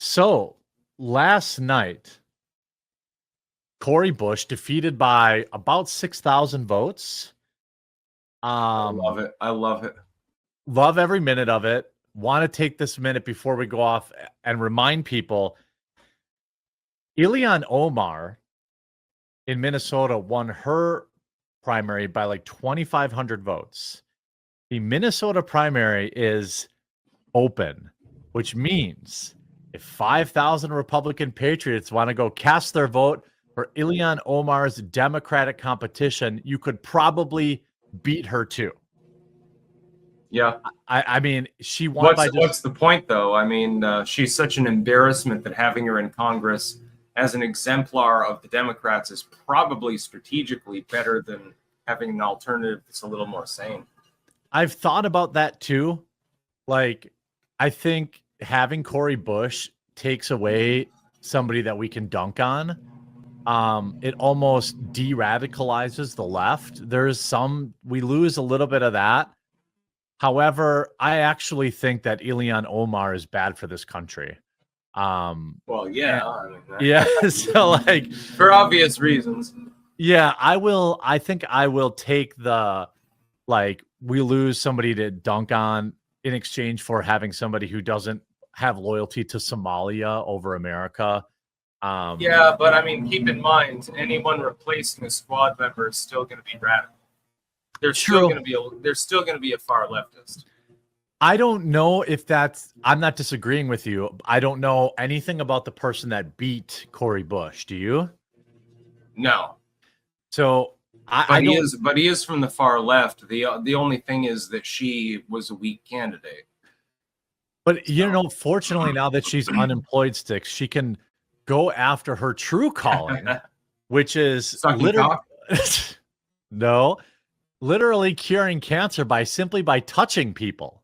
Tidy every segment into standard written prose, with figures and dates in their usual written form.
So last night, Cory Bush defeated by about 6,000 votes. I love it. I love it. Love every minute of it. Want to take this minute before we go off and remind people Ilhan Omar in Minnesota won her primary by like 2,500 votes. The Minnesota primary is open, which means if 5,000 Republican patriots want to go cast their vote for Ilhan Omar's Democratic competition, you could probably beat her too. Yeah. I mean, she won by just... What's the point, though? I mean, she's such an embarrassment that having her in Congress as an exemplar of the Democrats is probably strategically better than having an alternative that's a little more sane. I've thought about that too. Like, I think having Cory Bush takes away somebody that we can dunk on. It almost de-radicalizes the left. We lose a little bit of that. However, I actually think that Ilhan Omar is bad for this country. Well, yeah. Yeah. So, like, for obvious reasons. Yeah, I think I will take the, like, we lose somebody to dunk on in exchange for having somebody who doesn't have loyalty to Somalia over America. Yeah, but I mean, keep in mind, anyone replacing a squad member is still going to be radical. There's still going to be a far leftist. I don't know if that's... I'm not disagreeing with you. I don't know anything about the person that beat Cory Bush. Do you? No. So but he is from the far left. The only thing is that she was a weak candidate. But you know, fortunately, now that she's unemployed, Styx, she can go after her true calling, which is literally curing cancer simply by touching people.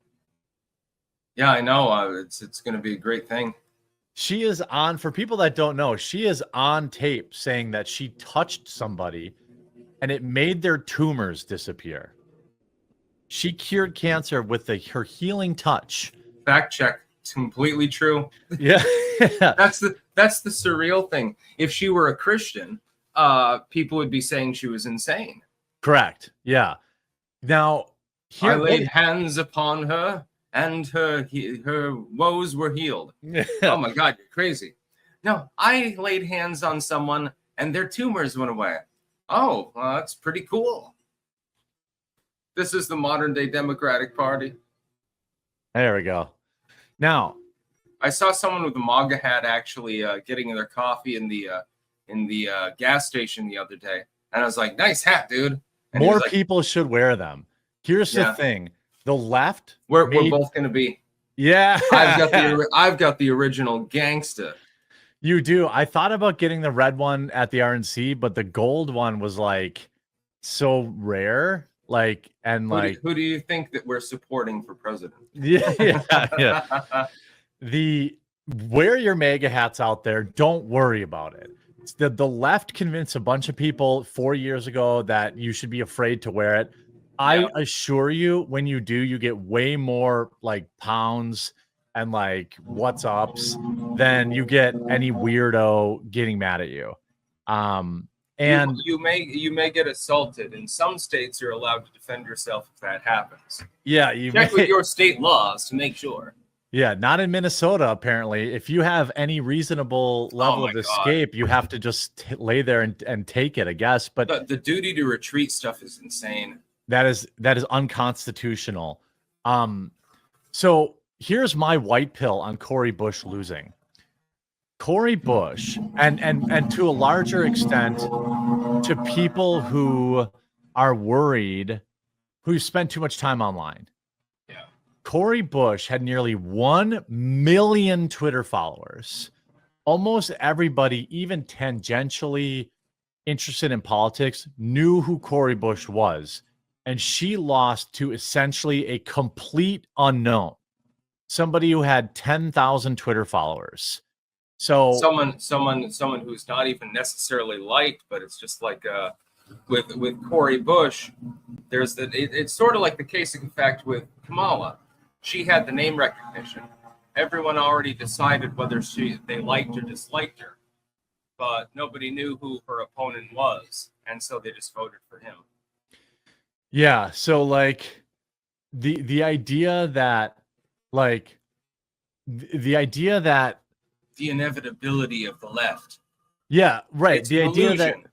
Yeah, I know. It's going to be a great thing. She is on, for people that don't know, she is on tape saying that she touched somebody and it made their tumors disappear. She cured cancer with her healing touch. Fact check. It's completely true. Yeah. That's the surreal thing. If she were a Christian, people would be saying she was insane. Correct. Yeah. Now, I laid hands upon her and her woes were healed. Oh my God, you're crazy. No, I laid hands on someone and their tumors went away. Oh, well, that's pretty cool. This is the modern day Democratic Party. There we go. Now, I saw someone with a Maga hat actually getting their coffee in the gas station the other day, and I was like, "Nice hat, dude." And more people should wear them. Here's the thing: the left. We're both going to be. Yeah, I've got the original gangsta. You do. I thought about getting the red one at the RNC, but the gold one was like so rare. Like, and who do you think that we're supporting for president? Yeah. Wear your MAGA hats out there. Don't worry about it. The left convinced a bunch of people 4 years ago that you should be afraid to wear it. I assure you, when you do, you get way more like pounds and like what's ups than you get any weirdo getting mad at you. And you may get assaulted. In some states, you're allowed to defend yourself if that happens. Yeah, check with your state laws to make sure. Yeah, not in Minnesota, apparently. If you have any reasonable level of escape, you have to just lay there and take it, I guess. But the duty to retreat stuff is insane. That is unconstitutional. So here's my white pill on Cory Bush losing. Cory Bush, and to a larger extent, to people who are worried, who spend too much time online. Yeah. Cory Bush had nearly 1 million Twitter followers. Almost everybody, even tangentially interested in politics, knew who Cory Bush was. And she lost to essentially a complete unknown. Somebody who had 10,000 Twitter followers. So someone who's not even necessarily liked, but it's just like with Cory Bush, it's sort of like the case in fact with Kamala. She had the name recognition, everyone already decided whether they liked or disliked her, but nobody knew who her opponent was, and so they just voted for him. Yeah, so like the idea that like the idea that The inevitability of the left. yeah, right. It's The an idea that illusion.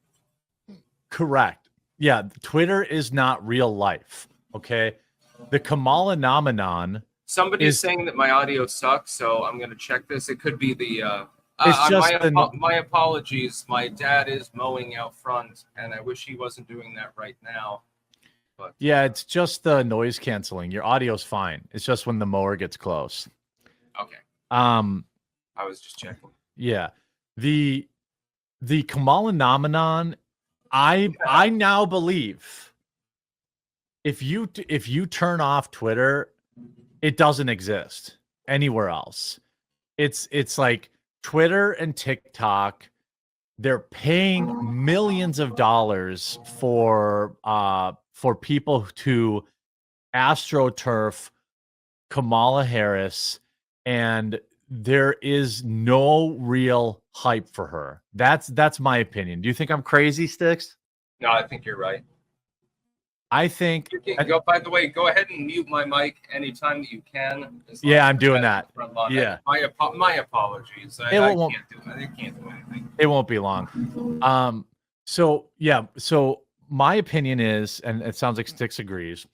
correct. Yeah, Twitter is not real life. Okay. The Kamala nomenon Somebody's is saying that my audio sucks, so I'm going to check this. It could be the. it's just my apologies. My dad is mowing out front, and I wish he wasn't doing that right now. But yeah, it's just the noise canceling. Your audio's fine. It's just when the mower gets close. okay, I was just checking. Yeah. The Kamala nomenon, I now believe if you turn off Twitter, it doesn't exist anywhere else. It's like Twitter and TikTok, they're paying millions of dollars for people to astroturf Kamala Harris, and there is no real hype for her. That's my opinion. Do you think I'm crazy, Styx? No, I think you're right. I think. Go. By the way, go ahead and mute my mic anytime that you can. Yeah, I'm doing that. Yeah. My apologies. I can't do anything. It won't be long. So yeah. So my opinion is, and it sounds like Styx agrees,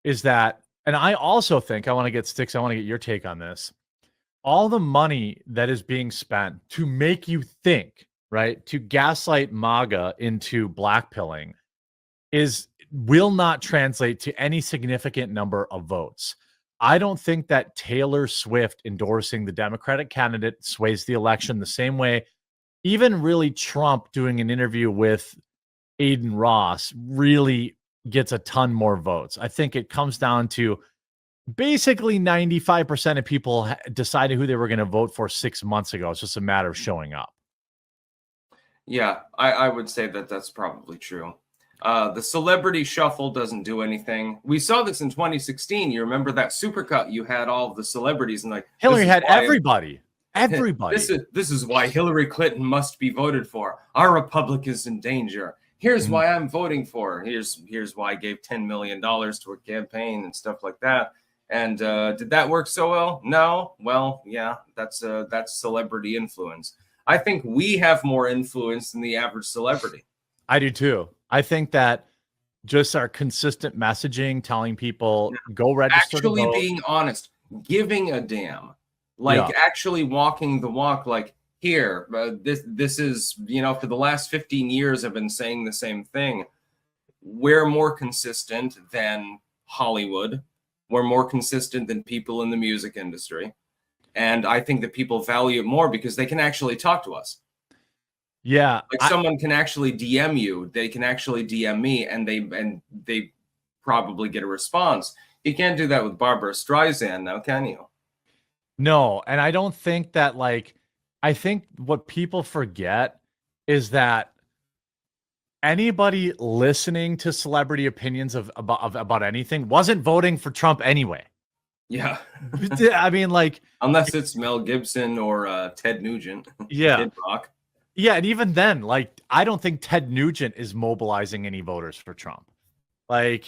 is that, and I also think I want to get Styx. I want to get your take on this. All the money that is being spent to make you think, right, to gaslight MAGA into blackpilling will not translate to any significant number of votes. I don't think that Taylor Swift endorsing the Democratic candidate sways the election the same way. Even really Trump doing an interview with Aiden Ross really gets a ton more votes. I think it comes down to basically 95% of people decided who they were going to vote for 6 months ago. It's just a matter of showing up. Yeah, I would say that that's probably true. The celebrity shuffle doesn't do anything. We saw this in 2016. You remember that supercut? You had all of the celebrities, and like Hillary had everybody. Everybody. This is why Hillary Clinton must be voted for. Our republic is in danger. Here's why I'm voting for her. Here's why I gave $10 million to her campaign and stuff like that. And did that work so well? No. Well, yeah, that's celebrity influence. I think we have more influence than the average celebrity. I do too. I think that just our consistent messaging, telling people go register, actually being honest, giving a damn, like actually walking the walk. Like here, this is, for the last 15 years, I've been saying the same thing. We're more consistent than Hollywood. We're more consistent than people in the music industry. And I think that people value it more because they can actually talk to us. Yeah. Like someone can actually DM you. They can actually DM me, and they probably get a response. You can't do that with Barbara Streisand now, can you? No. And I don't think that, I think what people forget is that anybody listening to celebrity opinions about anything wasn't voting for Trump anyway. Yeah. I mean, unless it's Mel Gibson or Ted Nugent. Yeah. Kid Rock. Yeah, and even then, I don't think Ted Nugent is mobilizing any voters for Trump. I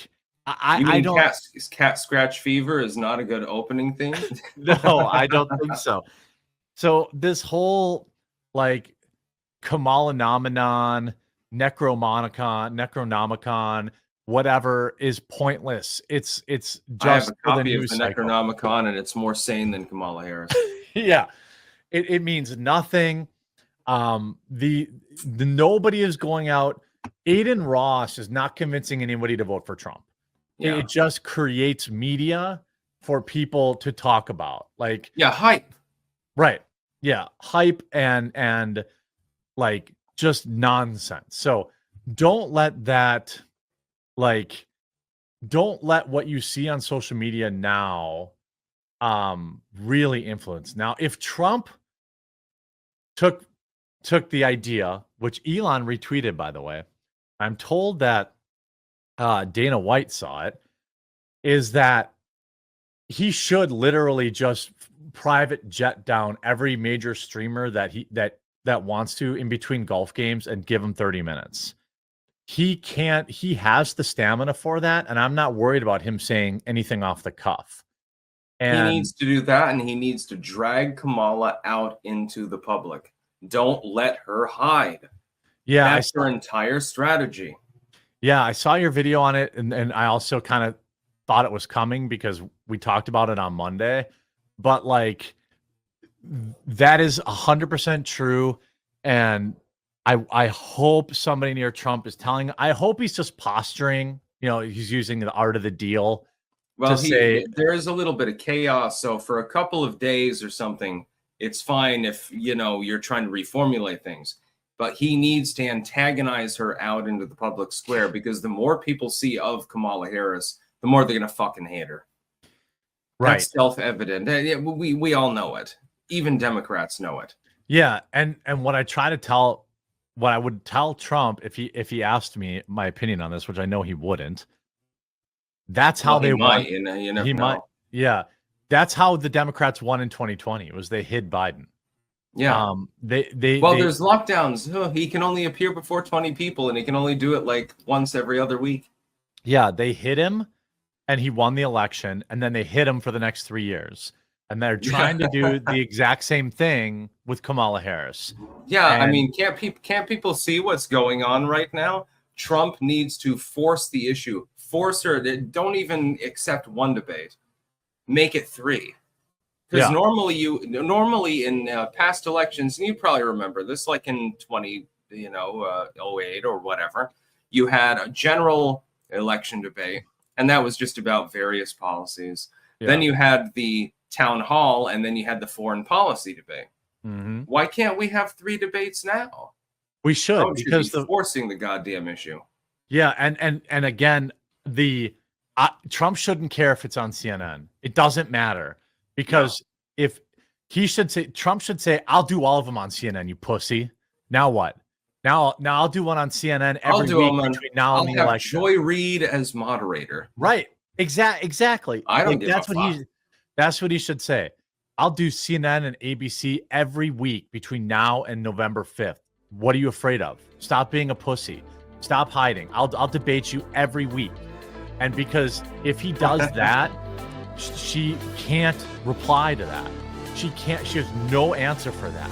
don't. Cat scratch fever is not a good opening theme. No, I don't think so. So this whole Kamala nomenon, Necronomicon, whatever is pointless. It's just I have a copy of the Necronomicon, and it's more sane than Kamala Harris. Yeah, it means nothing. The nobody is going out. Aiden Ross is not convincing anybody to vote for Trump. Yeah. It just creates media for people to talk about. Hype. Right. Yeah. Hype and just nonsense. So don't let that, don't let what you see on social media now really influence. Now, if Trump took the idea, which Elon retweeted, by the way, I'm told that Dana White saw it, is that he should literally just private jet down every major streamer that wants to in between golf games and give him 30 minutes. He has the stamina for that, and I'm not worried about him saying anything off the cuff. And he needs to do that, and he needs to drag Kamala out into the public. Don't let her hide. Yeah, that's her entire strategy. Yeah, I saw your video on it, and I also kind of thought it was coming because we talked about it on Monday. But like, that is 100% true, and I hope somebody near Trump is telling. I hope he's just posturing. You know, he's using the art of the deal. Well, there is a little bit of chaos. So for a couple of days or something, it's fine if, you know, you're trying to reformulate things. But he needs to antagonize her out into the public square, because the more people see of Kamala Harris, the more they're going to fucking hate her. Right. That's self-evident. We all know it. Even Democrats know it. Yeah. And what I would tell Trump if he asked me my opinion on this, which I know he wouldn't, that's how they won. He might. Yeah. That's how the Democrats won in 2020. It was they hid Biden. Yeah. There's lockdowns. Oh, he can only appear before 20 people, and he can only do it like once every other week. Yeah, they hit him, and he won the election, and then they hit him for the next 3 years. And they're trying to do the exact same thing with Kamala Harris. Yeah, I mean, can't people see what's going on right now? Trump needs to force the issue. Force her. Don't even accept one debate. Make it 3. Because normally in past elections, and you probably remember this, like in 08 or whatever, you had a general election debate, and that was just about various policies. Yeah. Then you had the town hall, and then you had the foreign policy debate. Mm-hmm. Why can't we have 3 debates now? We should, because forcing the goddamn issue. Yeah, and again, Trump shouldn't care if it's on CNN. It doesn't matter. Because if Trump should say, I'll do all of them on CNN, you pussy. Now what? Now I'll do one on CNN every week between now and the election. Joy Reid as moderator. Right. Exactly. I don't give a fuck. That's what he should say. I'll do CNN and ABC every week between now and November 5th. What are you afraid of? Stop being a pussy. Stop hiding. I'll debate you every week. And because if he does that, she can't reply to that. She has no answer for that.